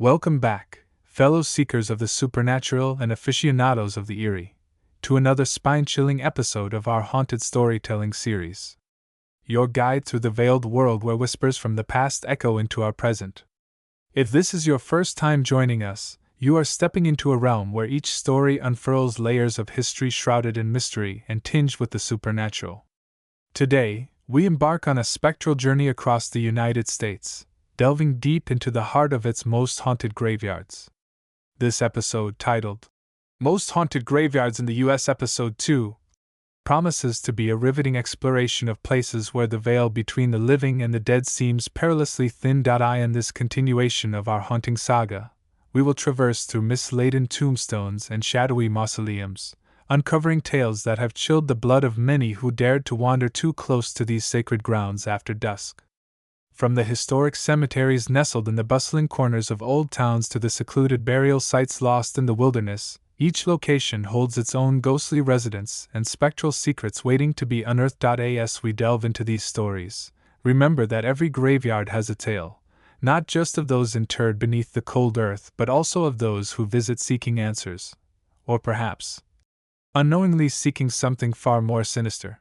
Welcome back, fellow seekers of the supernatural and aficionados of the eerie, to another spine-chilling episode of our haunted storytelling series. Your guide through the veiled world where whispers from the past echo into our present. If this is your first time joining us, you are stepping into a realm where each story unfurls layers of history shrouded in mystery and tinged with the supernatural. Today, we embark on a spectral journey across the United States, delving deep into the heart of its most haunted graveyards. This episode, titled Most Haunted Graveyards in the U.S. Episode 2, promises to be a riveting exploration of places where the veil between the living and the dead seems perilously thin. In this continuation of our haunting saga, we will traverse through mist-laden tombstones and shadowy mausoleums, uncovering tales that have chilled the blood of many who dared to wander too close to these sacred grounds after dusk. From the historic cemeteries nestled in the bustling corners of old towns to the secluded burial sites lost in the wilderness, each location holds its own ghostly residents and spectral secrets waiting to be unearthed. As we delve into these stories, remember that every graveyard has a tale, not just of those interred beneath the cold earth but also of those who visit seeking answers, or perhaps unknowingly seeking something far more sinister.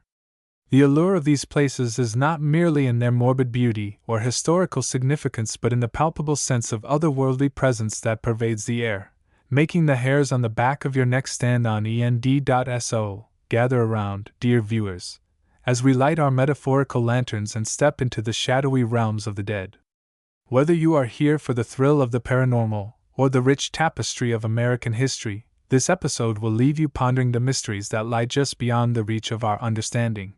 The allure of these places is not merely in their morbid beauty or historical significance but in the palpable sense of otherworldly presence that pervades the air, making the hairs on the back of your neck stand on end. Gather around, dear viewers, as we light our metaphorical lanterns and step into the shadowy realms of the dead. Whether you are here for the thrill of the paranormal or the rich tapestry of American history, this episode will leave you pondering the mysteries that lie just beyond the reach of our understanding.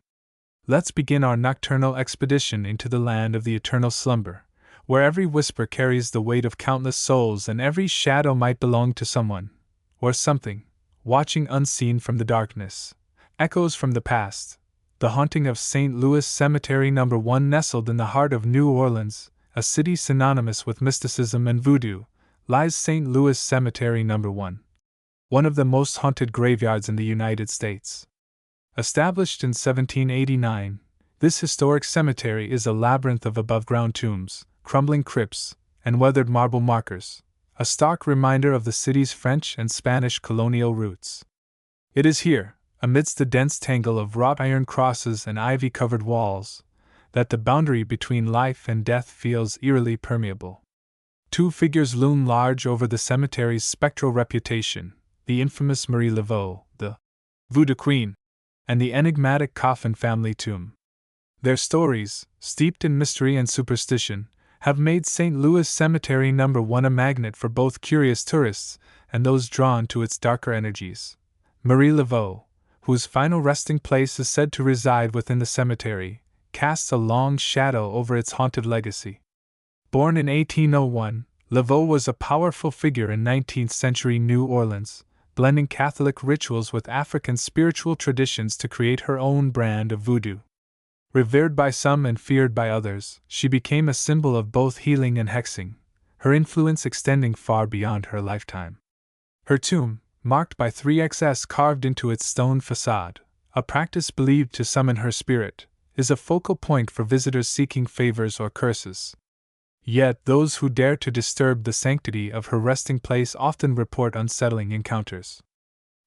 Let's begin our nocturnal expedition into the land of the eternal slumber, where every whisper carries the weight of countless souls and every shadow might belong to someone, or something, watching unseen from the darkness. Echoes from the past. The haunting of St. Louis Cemetery No. 1, nestled in the heart of New Orleans, a city synonymous with mysticism and voodoo, lies St. Louis Cemetery No. 1, one of the most haunted graveyards in the United States. Established in 1789, this historic cemetery is a labyrinth of above-ground tombs, crumbling crypts, and weathered marble markers, a stark reminder of the city's French and Spanish colonial roots. It is here, amidst the dense tangle of wrought iron crosses and ivy-covered walls, that the boundary between life and death feels eerily permeable. Two figures loom large over the cemetery's spectral reputation: the infamous Marie Laveau, the Voodoo Queen, and the enigmatic Coffin family tomb. Their stories, steeped in mystery and superstition, have made St. Louis Cemetery No. 1 a magnet for both curious tourists and those drawn to its darker energies. Marie Laveau, whose final resting place is said to reside within the cemetery, casts a long shadow over its haunted legacy. Born in 1801, Laveau was a powerful figure in 19th-century New Orleans, blending Catholic rituals with African spiritual traditions to create her own brand of voodoo. Revered by some and feared by others, she became a symbol of both healing and hexing, her influence extending far beyond her lifetime. Her tomb, marked by 3XS carved into its stone facade, a practice believed to summon her spirit, is a focal point for visitors seeking favors or curses. Yet those who dare to disturb the sanctity of her resting place often report unsettling encounters.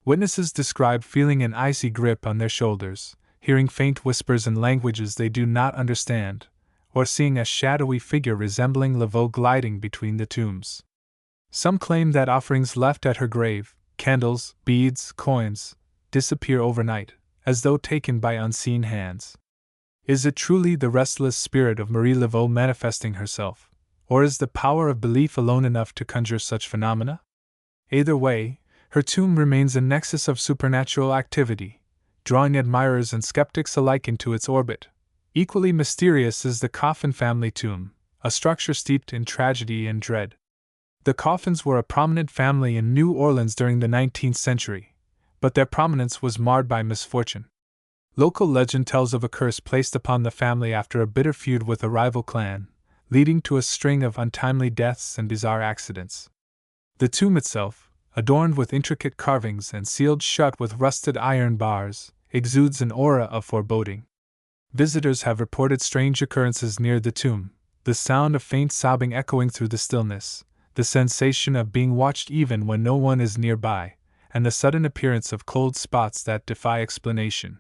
Witnesses describe feeling an icy grip on their shoulders, hearing faint whispers in languages they do not understand, or seeing a shadowy figure resembling Laveau gliding between the tombs. Some claim that offerings left at her grave, candles, beads, coins, disappear overnight, as though taken by unseen hands. Is it truly the restless spirit of Marie Laveau manifesting herself, or is the power of belief alone enough to conjure such phenomena? Either way, her tomb remains a nexus of supernatural activity, drawing admirers and skeptics alike into its orbit. Equally mysterious is the Coffin family tomb, a structure steeped in tragedy and dread. The Coffins were a prominent family in New Orleans during the 19th century, but their prominence was marred by misfortune. Local legend tells of a curse placed upon the family after a bitter feud with a rival clan, leading to a string of untimely deaths and bizarre accidents. The tomb itself, adorned with intricate carvings and sealed shut with rusted iron bars, exudes an aura of foreboding. Visitors have reported strange occurrences near the tomb, the sound of faint sobbing echoing through the stillness, the sensation of being watched even when no one is nearby, and the sudden appearance of cold spots that defy explanation.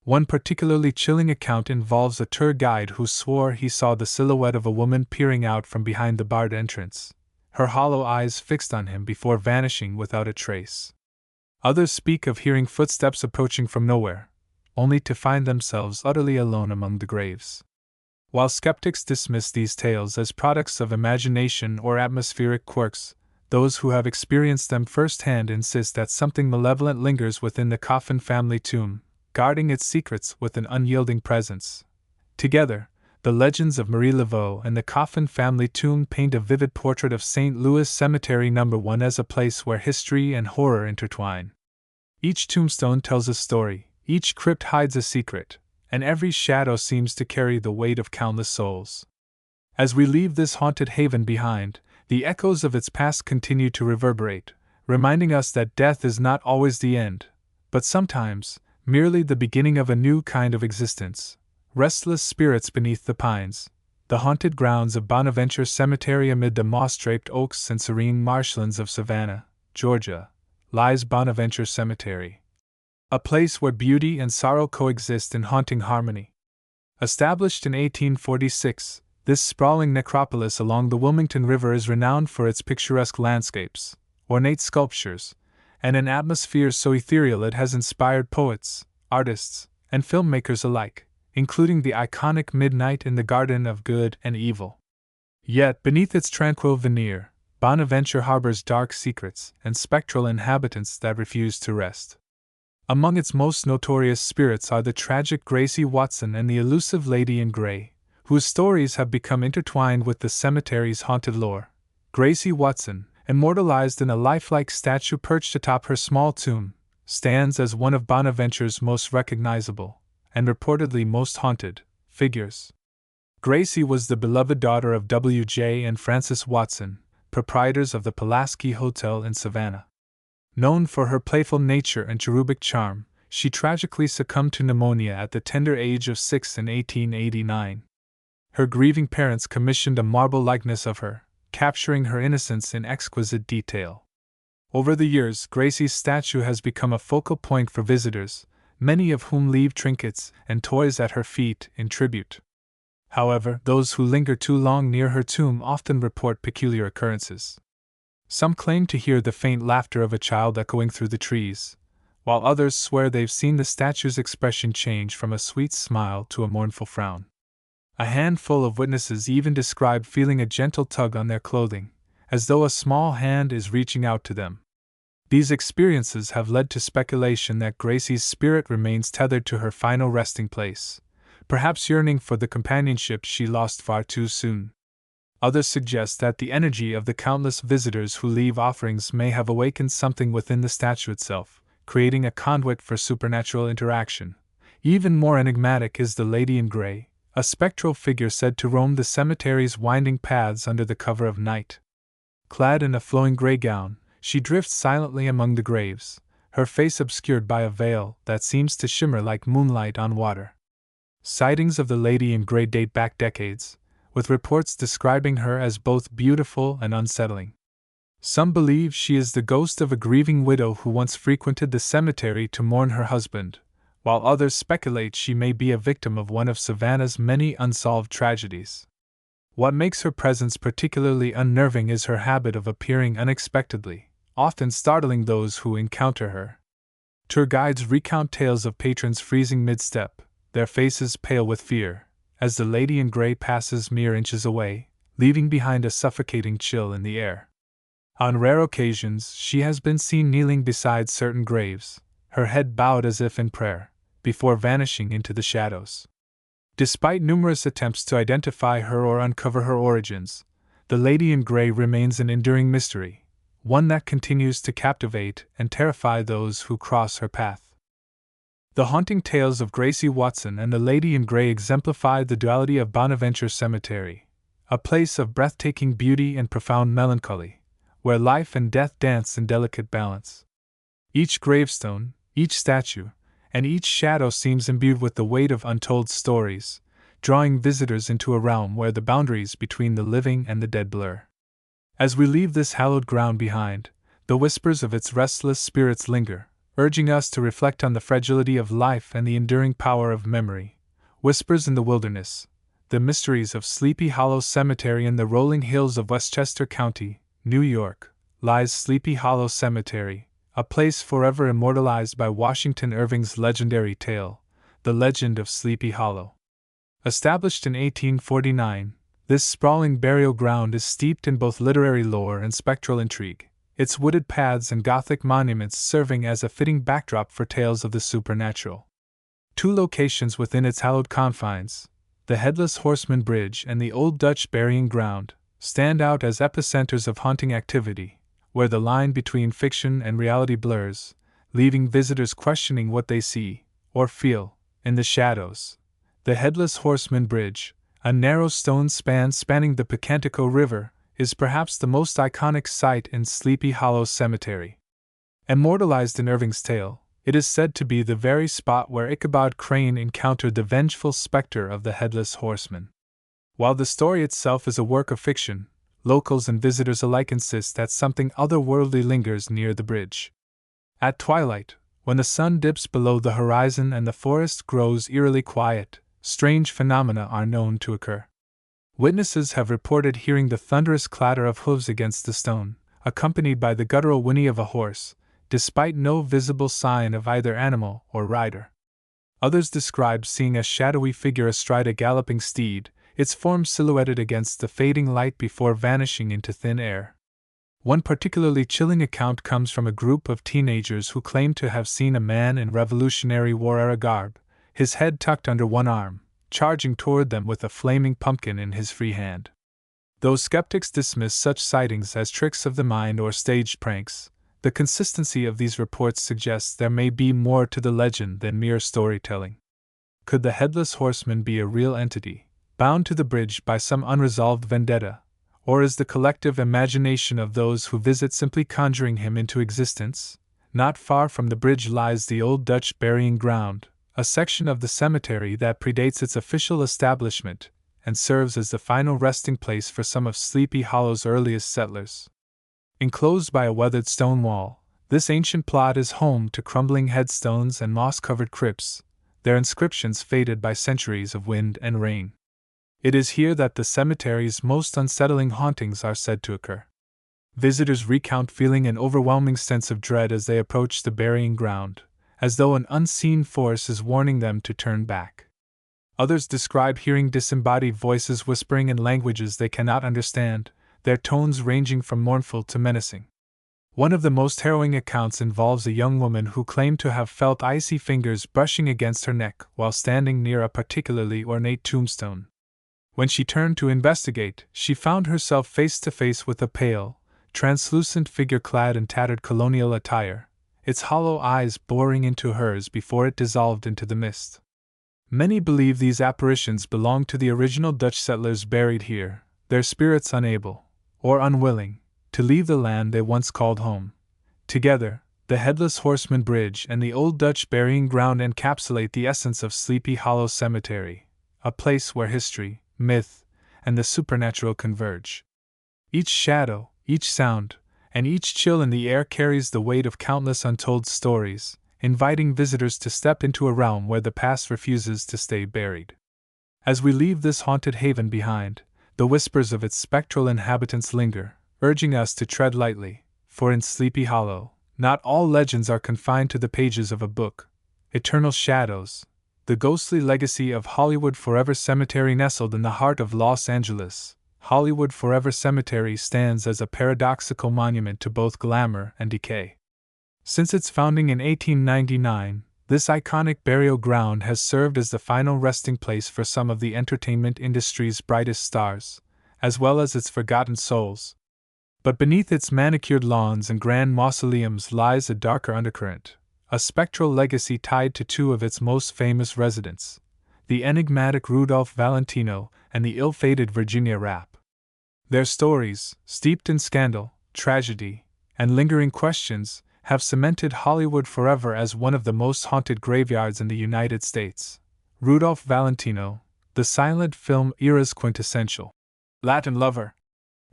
One particularly chilling account involves a tour guide who swore he saw the silhouette of a woman peering out from behind the barred entrance, her hollow eyes fixed on him before vanishing without a trace. Others speak of hearing footsteps approaching from nowhere, only to find themselves utterly alone among the graves. While skeptics dismiss these tales as products of imagination or atmospheric quirks, those who have experienced them firsthand insist that something malevolent lingers within the Coffin family tomb, guarding its secrets with an unyielding presence. Together, the legends of Marie Laveau and the Coffin family tomb paint a vivid portrait of St. Louis Cemetery No. 1 as a place where history and horror intertwine. Each tombstone tells a story, each crypt hides a secret, and every shadow seems to carry the weight of countless souls. As we leave this haunted haven behind, the echoes of its past continue to reverberate, reminding us that death is not always the end, but sometimes merely the beginning of a new kind of existence. Restless spirits beneath the pines, the haunted grounds of Bonaventure Cemetery amid the moss-draped oaks and serene marshlands of Savannah, Georgia, lies Bonaventure Cemetery. A place where beauty and sorrow coexist in haunting harmony. Established in 1846, this sprawling necropolis along the Wilmington River is renowned for its picturesque landscapes, ornate sculptures, and an atmosphere so ethereal it has inspired poets, artists, and filmmakers alike, including the iconic Midnight in the Garden of Good and Evil. Yet, beneath its tranquil veneer, Bonaventure harbors dark secrets and spectral inhabitants that refuse to rest. Among its most notorious spirits are the tragic Gracie Watson and the elusive Lady in Grey, whose stories have become intertwined with the cemetery's haunted lore. Gracie Watson, immortalized in a lifelike statue perched atop her small tomb, stands as one of Bonaventure's most recognizable, and reportedly most haunted, figures. Gracie was the beloved daughter of W.J. and Frances Watson, proprietors of the Pulaski Hotel in Savannah. Known for her playful nature and cherubic charm, she tragically succumbed to pneumonia at the tender age of 6 in 1889. Her grieving parents commissioned a marble likeness of her, capturing her innocence in exquisite detail. Over the years, Gracie's statue has become a focal point for visitors, many of whom leave trinkets and toys at her feet in tribute. However, those who linger too long near her tomb often report peculiar occurrences. Some claim to hear the faint laughter of a child echoing through the trees, while others swear they've seen the statue's expression change from a sweet smile to a mournful frown. A handful of witnesses even described feeling a gentle tug on their clothing, as though a small hand is reaching out to them. These experiences have led to speculation that Gracie's spirit remains tethered to her final resting place, perhaps yearning for the companionship she lost far too soon. Others suggest that the energy of the countless visitors who leave offerings may have awakened something within the statue itself, creating a conduit for supernatural interaction. Even more enigmatic is the Lady in Grey, a spectral figure said to roam the cemetery's winding paths under the cover of night. Clad in a flowing gray gown, she drifts silently among the graves, her face obscured by a veil that seems to shimmer like moonlight on water. Sightings of the Lady in Grey date back decades, with reports describing her as both beautiful and unsettling. Some believe she is the ghost of a grieving widow who once frequented the cemetery to mourn her husband, while others speculate she may be a victim of one of Savannah's many unsolved tragedies. What makes her presence particularly unnerving is her habit of appearing unexpectedly, often startling those who encounter her. Tour guides recount tales of patrons freezing mid-step, their faces pale with fear, as the Lady in Grey passes mere inches away, leaving behind a suffocating chill in the air. On rare occasions, she has been seen kneeling beside certain graves, her head bowed as if in prayer, before vanishing into the shadows. Despite numerous attempts to identify her or uncover her origins, the Lady in Grey remains an enduring mystery, one that continues to captivate and terrify those who cross her path. The haunting tales of Gracie Watson and the Lady in Grey exemplify the duality of Bonaventure Cemetery, a place of breathtaking beauty and profound melancholy, where life and death dance in delicate balance. Each gravestone, each statue, and each shadow seems imbued with the weight of untold stories, drawing visitors into a realm where the boundaries between the living and the dead blur. As we leave this hallowed ground behind, the whispers of its restless spirits linger, urging us to reflect on the fragility of life and the enduring power of memory. Whispers in the Wilderness. The mysteries of Sleepy Hollow Cemetery in the rolling hills of Westchester County, New York, lies Sleepy Hollow Cemetery, a place forever immortalized by Washington Irving's legendary tale, The Legend of Sleepy Hollow. Established in 1849, this sprawling burial ground is steeped in both literary lore and spectral intrigue, its wooded paths and Gothic monuments serving as a fitting backdrop for tales of the supernatural. Two locations within its hallowed confines, the Headless Horseman Bridge and the Old Dutch Burying Ground, stand out as epicenters of haunting activity, where the line between fiction and reality blurs, leaving visitors questioning what they see, or feel, in the shadows. The Headless Horseman Bridge, a narrow stone span spanning the Picantico River, is perhaps the most iconic sight in Sleepy Hollow Cemetery. Immortalized in Irving's tale, it is said to be the very spot where Ichabod Crane encountered the vengeful specter of the Headless Horseman. While the story itself is a work of fiction, locals and visitors alike insist that something otherworldly lingers near the bridge. At twilight, when the sun dips below the horizon and the forest grows eerily quiet, strange phenomena are known to occur. Witnesses have reported hearing the thunderous clatter of hooves against the stone, accompanied by the guttural whinny of a horse, despite no visible sign of either animal or rider. Others describe seeing a shadowy figure astride a galloping steed, its form silhouetted against the fading light before vanishing into thin air. One particularly chilling account comes from a group of teenagers who claim to have seen a man in Revolutionary War-era garb, his head tucked under one arm, charging toward them with a flaming pumpkin in his free hand. Though skeptics dismiss such sightings as tricks of the mind or staged pranks, the consistency of these reports suggests there may be more to the legend than mere storytelling. Could the Headless Horseman be a real entity, bound to the bridge by some unresolved vendetta, or is the collective imagination of those who visit simply conjuring him into existence? Not far from the bridge lies the Old Dutch Burying Ground, a section of the cemetery that predates its official establishment and serves as the final resting place for some of Sleepy Hollow's earliest settlers. Enclosed by a weathered stone wall, this ancient plot is home to crumbling headstones and moss-covered crypts, their inscriptions faded by centuries of wind and rain. It is here that the cemetery's most unsettling hauntings are said to occur. Visitors recount feeling an overwhelming sense of dread as they approach the burying ground, as though an unseen force is warning them to turn back. Others describe hearing disembodied voices whispering in languages they cannot understand, their tones ranging from mournful to menacing. One of the most harrowing accounts involves a young woman who claimed to have felt icy fingers brushing against her neck while standing near a particularly ornate tombstone. When she turned to investigate, she found herself face to face with a pale, translucent figure clad in tattered colonial attire, its hollow eyes boring into hers before it dissolved into the mist. Many believe these apparitions belong to the original Dutch settlers buried here, their spirits unable, or unwilling, to leave the land they once called home. Together, the Headless Horseman Bridge and the Old Dutch Burying Ground encapsulate the essence of Sleepy Hollow Cemetery, a place where history, myth, and the supernatural converge. Each shadow, each sound, and each chill in the air carries the weight of countless untold stories, inviting visitors to step into a realm where the past refuses to stay buried. As we leave this haunted haven behind, the whispers of its spectral inhabitants linger, urging us to tread lightly, for in Sleepy Hollow, not all legends are confined to the pages of a book. Eternal shadows, the ghostly legacy of Hollywood Forever Cemetery nestled in the heart of Los Angeles, Hollywood Forever Cemetery stands as a paradoxical monument to both glamour and decay. Since its founding in 1899, this iconic burial ground has served as the final resting place for some of the entertainment industry's brightest stars, as well as its forgotten souls. But beneath its manicured lawns and grand mausoleums lies a darker undercurrent, a spectral legacy tied to two of its most famous residents, the enigmatic Rudolph Valentino and the ill-fated Virginia Rapp. Their stories, steeped in scandal, tragedy, and lingering questions, have cemented Hollywood forever as one of the most haunted graveyards in the United States. Rudolph Valentino, the silent film era's quintessential Latin lover,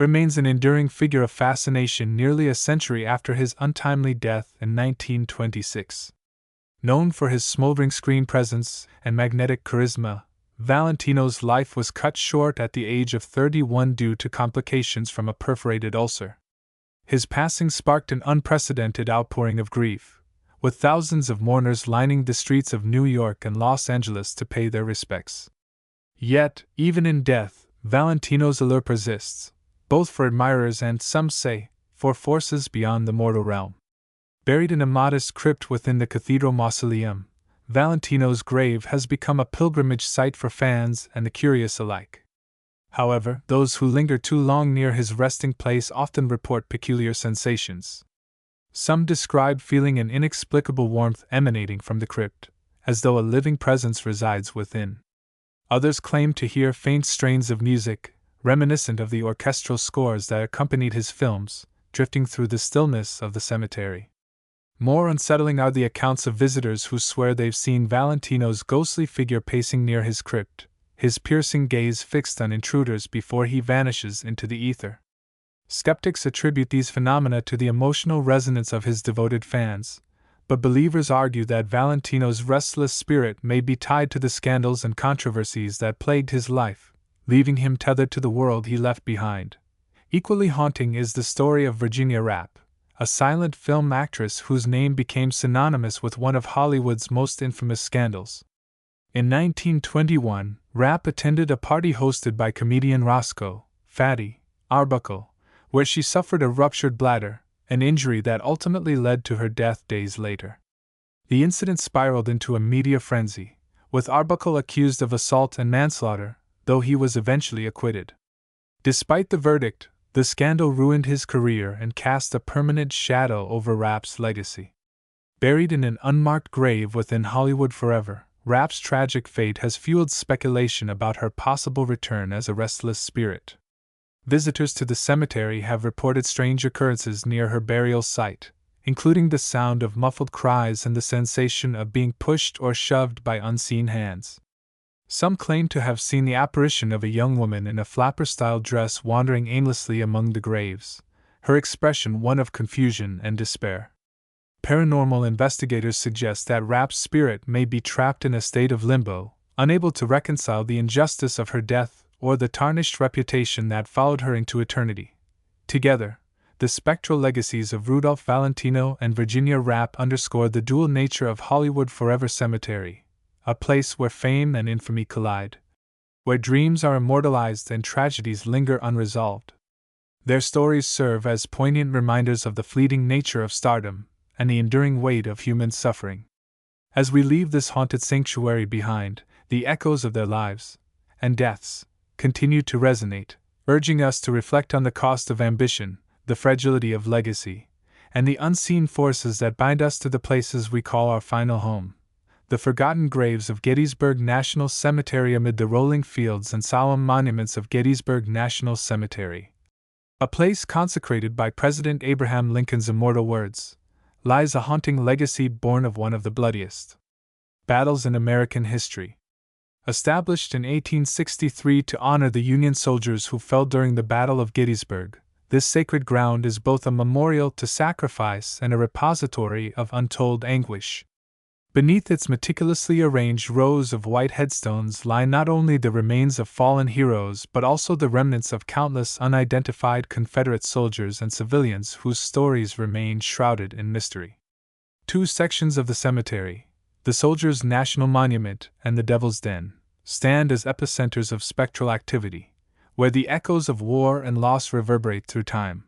remains an enduring figure of fascination nearly a century after his untimely death in 1926. Known for his smoldering screen presence and magnetic charisma, Valentino's life was cut short at the age of 31 due to complications from a perforated ulcer. His passing sparked an unprecedented outpouring of grief, with thousands of mourners lining the streets of New York and Los Angeles to pay their respects. Yet, even in death, Valentino's allure persists, both for admirers and, some say, for forces beyond the mortal realm. Buried in a modest crypt within the cathedral mausoleum, Valentino's grave has become a pilgrimage site for fans and the curious alike. However, those who linger too long near his resting place often report peculiar sensations. Some describe feeling an inexplicable warmth emanating from the crypt, as though a living presence resides within. Others claim to hear faint strains of music, reminiscent of the orchestral scores that accompanied his films, drifting through the stillness of the cemetery. More unsettling are the accounts of visitors who swear they've seen Valentino's ghostly figure pacing near his crypt, his piercing gaze fixed on intruders before he vanishes into the ether. Skeptics attribute these phenomena to the emotional resonance of his devoted fans, but believers argue that Valentino's restless spirit may be tied to the scandals and controversies that plagued his life, leaving him tethered to the world he left behind. Equally haunting is the story of Virginia Rappe, a silent film actress whose name became synonymous with one of Hollywood's most infamous scandals. In 1921, Rappe attended a party hosted by comedian Roscoe "Fatty" Arbuckle, where she suffered a ruptured bladder, an injury that ultimately led to her death days later. The incident spiraled into a media frenzy, with Arbuckle accused of assault and manslaughter, though he was eventually acquitted. Despite the verdict, the scandal ruined his career and cast a permanent shadow over Rappe's legacy. Buried in an unmarked grave within Hollywood forever, Rappe's tragic fate has fueled speculation about her possible return as a restless spirit. Visitors to the cemetery have reported strange occurrences near her burial site, including the sound of muffled cries and the sensation of being pushed or shoved by unseen hands. Some claim to have seen the apparition of a young woman in a flapper-style dress wandering aimlessly among the graves, her expression one of confusion and despair. Paranormal investigators suggest that Rappe's spirit may be trapped in a state of limbo, unable to reconcile the injustice of her death or the tarnished reputation that followed her into eternity. Together, the spectral legacies of Rudolph Valentino and Virginia Rappe underscore the dual nature of Hollywood Forever Cemetery, a place where fame and infamy collide, where dreams are immortalized and tragedies linger unresolved. Their stories serve as poignant reminders of the fleeting nature of stardom and the enduring weight of human suffering. As we leave this haunted sanctuary behind, the echoes of their lives and deaths continue to resonate, urging us to reflect on the cost of ambition, the fragility of legacy, and the unseen forces that bind us to the places we call our final home. The forgotten graves of Gettysburg National Cemetery amid the rolling fields and solemn monuments of Gettysburg National Cemetery, a place consecrated by President Abraham Lincoln's immortal words, lies a haunting legacy born of one of the bloodiest battles in American history. Established in 1863 to honor the Union soldiers who fell during the Battle of Gettysburg, this sacred ground is both a memorial to sacrifice and a repository of untold anguish. Beneath its meticulously arranged rows of white headstones lie not only the remains of fallen heroes but also the remnants of countless unidentified Confederate soldiers and civilians whose stories remain shrouded in mystery. Two sections of the cemetery, the Soldiers' National Monument and the Devil's Den, stand as epicenters of spectral activity, where the echoes of war and loss reverberate through time.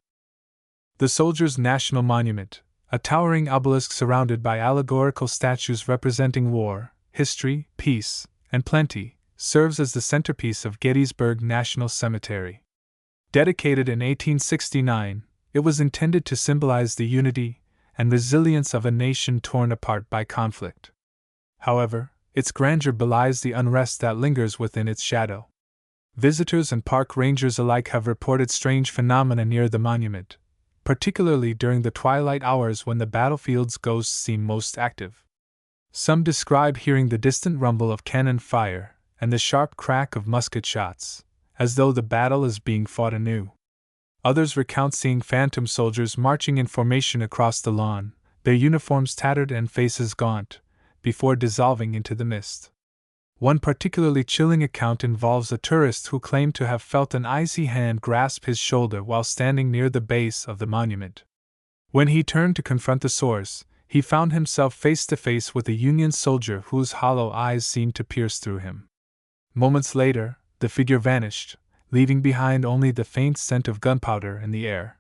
The Soldiers' National Monument, a towering obelisk surrounded by allegorical statues representing war, history, peace, and plenty, serves as the centerpiece of Gettysburg National Cemetery. Dedicated in 1869, it was intended to symbolize the unity and resilience of a nation torn apart by conflict. However, its grandeur belies the unrest that lingers within its shadow. Visitors and park rangers alike have reported strange phenomena near the monument, particularly during the twilight hours when the battlefield's ghosts seem most active. Some describe hearing the distant rumble of cannon fire and the sharp crack of musket shots, as though the battle is being fought anew. Others recount seeing phantom soldiers marching in formation across the lawn, their uniforms tattered and faces gaunt, before dissolving into the mist. One particularly chilling account involves a tourist who claimed to have felt an icy hand grasp his shoulder while standing near the base of the monument. When he turned to confront the source, he found himself face to face with a Union soldier whose hollow eyes seemed to pierce through him. Moments later, the figure vanished, leaving behind only the faint scent of gunpowder in the air.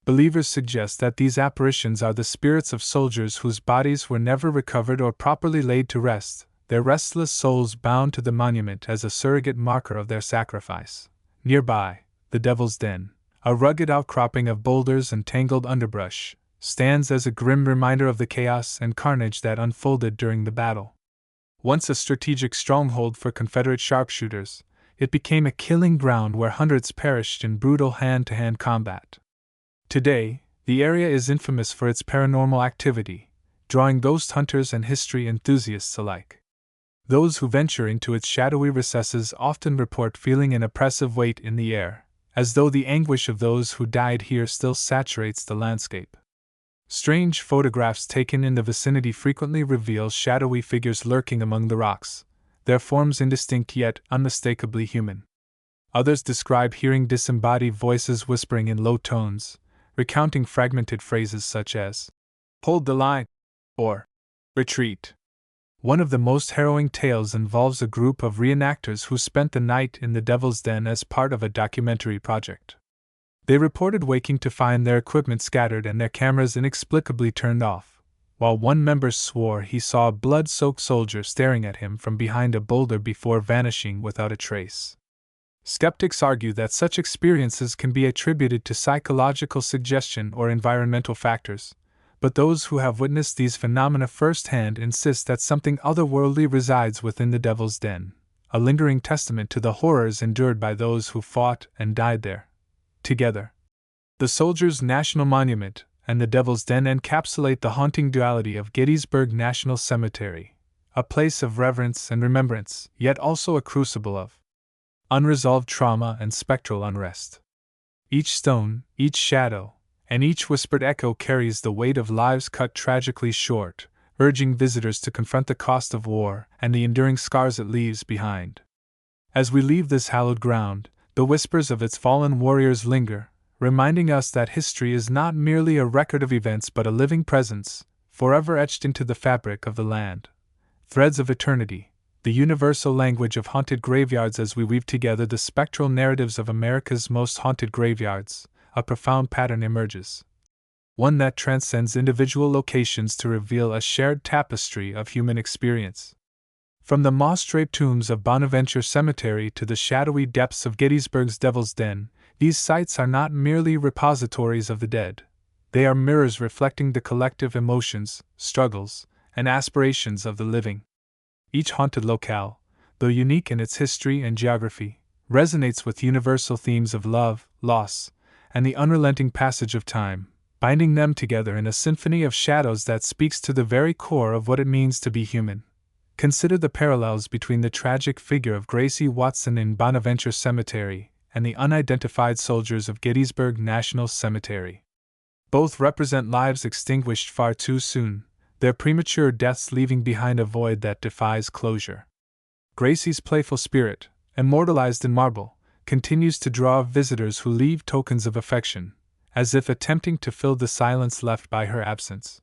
Believers suggest that these apparitions are the spirits of soldiers whose bodies were never recovered or properly laid to rest, their restless souls bound to the monument as a surrogate marker of their sacrifice. Nearby, the Devil's Den, a rugged outcropping of boulders and tangled underbrush, stands as a grim reminder of the chaos and carnage that unfolded during the battle. Once a strategic stronghold for Confederate sharpshooters, it became a killing ground where hundreds perished in brutal hand-to-hand combat. Today, the area is infamous for its paranormal activity, drawing ghost hunters and history enthusiasts alike. Those who venture into its shadowy recesses often report feeling an oppressive weight in the air, as though the anguish of those who died here still saturates the landscape. Strange photographs taken in the vicinity frequently reveal shadowy figures lurking among the rocks, their forms indistinct yet unmistakably human. Others describe hearing disembodied voices whispering in low tones, recounting fragmented phrases such as, "Hold the line," or "Retreat." One of the most harrowing tales involves a group of reenactors who spent the night in the Devil's Den as part of a documentary project. They reported waking to find their equipment scattered and their cameras inexplicably turned off, while one member swore he saw a blood-soaked soldier staring at him from behind a boulder before vanishing without a trace. Skeptics argue that such experiences can be attributed to psychological suggestion or environmental factors, but those who have witnessed these phenomena firsthand insist that something otherworldly resides within the Devil's Den, a lingering testament to the horrors endured by those who fought and died there. Together, the Soldiers' National Monument and the Devil's Den encapsulate the haunting duality of Gettysburg National Cemetery, a place of reverence and remembrance, yet also a crucible of unresolved trauma and spectral unrest. Each stone, each shadow, and each whispered echo carries the weight of lives cut tragically short, urging visitors to confront the cost of war and the enduring scars it leaves behind. As we leave this hallowed ground, the whispers of its fallen warriors linger, reminding us that history is not merely a record of events but a living presence, forever etched into the fabric of the land. Threads of eternity, the universal language of haunted graveyards. As we weave together the spectral narratives of America's most haunted graveyards, a profound pattern emerges. One that transcends individual locations to reveal a shared tapestry of human experience. From the moss-draped tombs of Bonaventure Cemetery to the shadowy depths of Gettysburg's Devil's Den, these sites are not merely repositories of the dead. They are mirrors reflecting the collective emotions, struggles, and aspirations of the living. Each haunted locale, though unique in its history and geography, resonates with universal themes of love, loss, and the unrelenting passage of time, binding them together in a symphony of shadows that speaks to the very core of what it means to be human. Consider the parallels between the tragic figure of Gracie Watson in Bonaventure Cemetery and the unidentified soldiers of Gettysburg National Cemetery. Both represent lives extinguished far too soon, their premature deaths leaving behind a void that defies closure. Gracie's playful spirit, immortalized in marble, continues to draw visitors who leave tokens of affection, as if attempting to fill the silence left by her absence.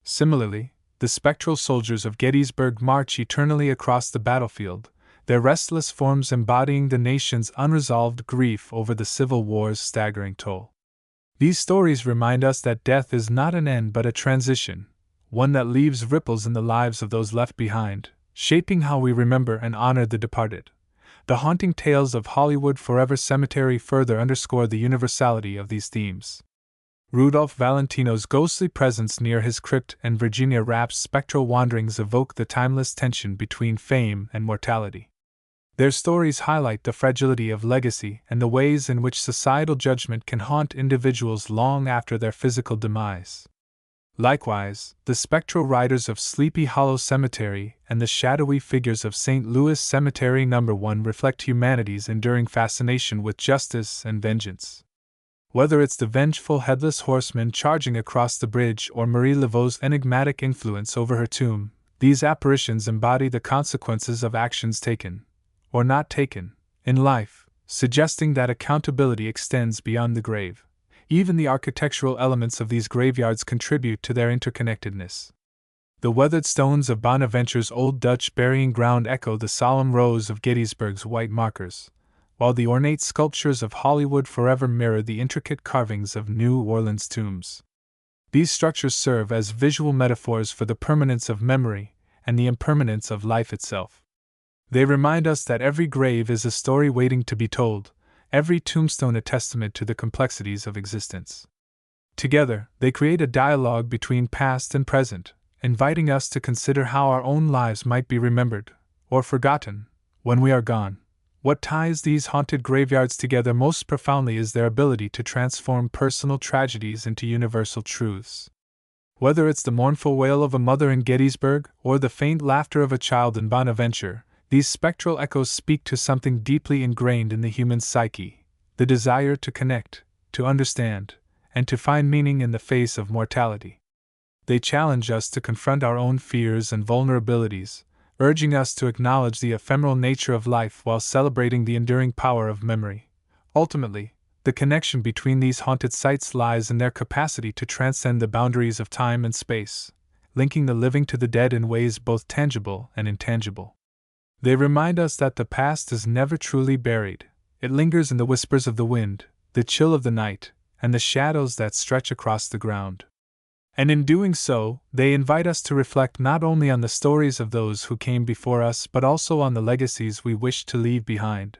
Similarly, the spectral soldiers of Gettysburg march eternally across the battlefield, their restless forms embodying the nation's unresolved grief over the Civil War's staggering toll. These stories remind us that death is not an end but a transition, one that leaves ripples in the lives of those left behind, shaping how we remember and honor the departed. The haunting tales of Hollywood Forever Cemetery further underscore the universality of these themes. Rudolph Valentino's ghostly presence near his crypt and Virginia Rapp's spectral wanderings evoke the timeless tension between fame and mortality. Their stories highlight the fragility of legacy and the ways in which societal judgment can haunt individuals long after their physical demise. Likewise, the spectral riders of Sleepy Hollow Cemetery and the shadowy figures of St. Louis Cemetery No. 1 reflect humanity's enduring fascination with justice and vengeance. Whether it's the vengeful headless horseman charging across the bridge or Marie Laveau's enigmatic influence over her tomb, these apparitions embody the consequences of actions taken, or not taken, in life, suggesting that accountability extends beyond the grave. Even the architectural elements of these graveyards contribute to their interconnectedness. The weathered stones of Bonaventure's old Dutch burying ground echo the solemn rows of Gettysburg's white markers, while the ornate sculptures of Hollywood forever mirror the intricate carvings of New Orleans tombs. These structures serve as visual metaphors for the permanence of memory and the impermanence of life itself. They remind us that every grave is a story waiting to be told, every tombstone a testament to the complexities of existence. Together, they create a dialogue between past and present, inviting us to consider how our own lives might be remembered, or forgotten, when we are gone. What ties these haunted graveyards together most profoundly is their ability to transform personal tragedies into universal truths. Whether it's the mournful wail of a mother in Gettysburg or the faint laughter of a child in Bonaventure, these spectral echoes speak to something deeply ingrained in the human psyche: the desire to connect, to understand, and to find meaning in the face of mortality. They challenge us to confront our own fears and vulnerabilities, urging us to acknowledge the ephemeral nature of life while celebrating the enduring power of memory. Ultimately, the connection between these haunted sites lies in their capacity to transcend the boundaries of time and space, linking the living to the dead in ways both tangible and intangible. They remind us that the past is never truly buried. It lingers in the whispers of the wind, the chill of the night, and the shadows that stretch across the ground. And in doing so, they invite us to reflect not only on the stories of those who came before us but also on the legacies we wish to leave behind.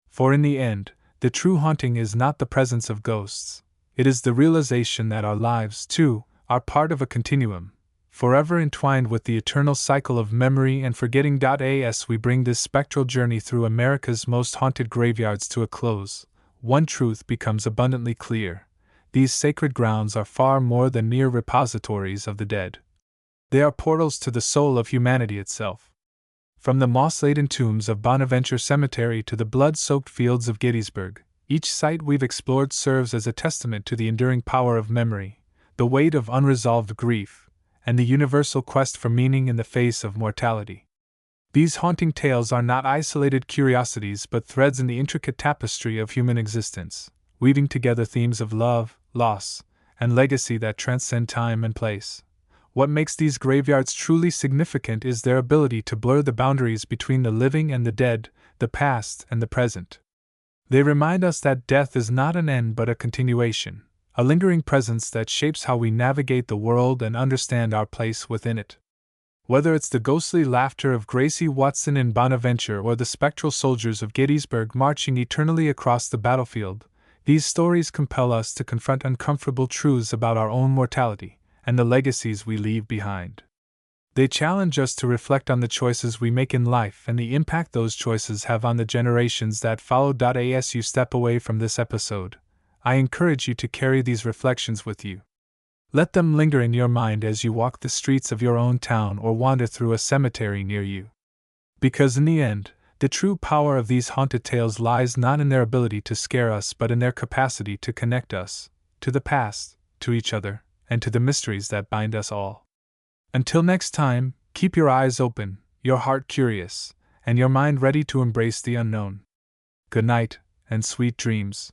For in the end, the true haunting is not the presence of ghosts, it is the realization that our lives, too, are part of a continuum, forever entwined with the eternal cycle of memory and forgetting. As we bring this spectral journey through America's most haunted graveyards to a close, one truth becomes abundantly clear: these sacred grounds are far more than mere repositories of the dead. They are portals to the soul of humanity itself. From the moss-laden tombs of Bonaventure Cemetery to the blood-soaked fields of Gettysburg, each site we've explored serves as a testament to the enduring power of memory, the weight of unresolved grief, and the universal quest for meaning in the face of mortality. These haunting tales are not isolated curiosities but threads in the intricate tapestry of human existence, weaving together themes of love, loss, and legacy that transcend time and place. What makes these graveyards truly significant is their ability to blur the boundaries between the living and the dead, the past and the present. They remind us that death is not an end but a continuation, a lingering presence that shapes how we navigate the world and understand our place within it. Whether it's the ghostly laughter of Gracie Watson in Bonaventure or the spectral soldiers of Gettysburg marching eternally across the battlefield, these stories compel us to confront uncomfortable truths about our own mortality and the legacies we leave behind. They challenge us to reflect on the choices we make in life and the impact those choices have on the generations that follow. As you step away from this episode, I encourage you to carry these reflections with you. Let them linger in your mind as you walk the streets of your own town or wander through a cemetery near you. Because in the end, the true power of these haunted tales lies not in their ability to scare us but in their capacity to connect us, to the past, to each other, and to the mysteries that bind us all. Until next time, keep your eyes open, your heart curious, and your mind ready to embrace the unknown. Good night, and sweet dreams.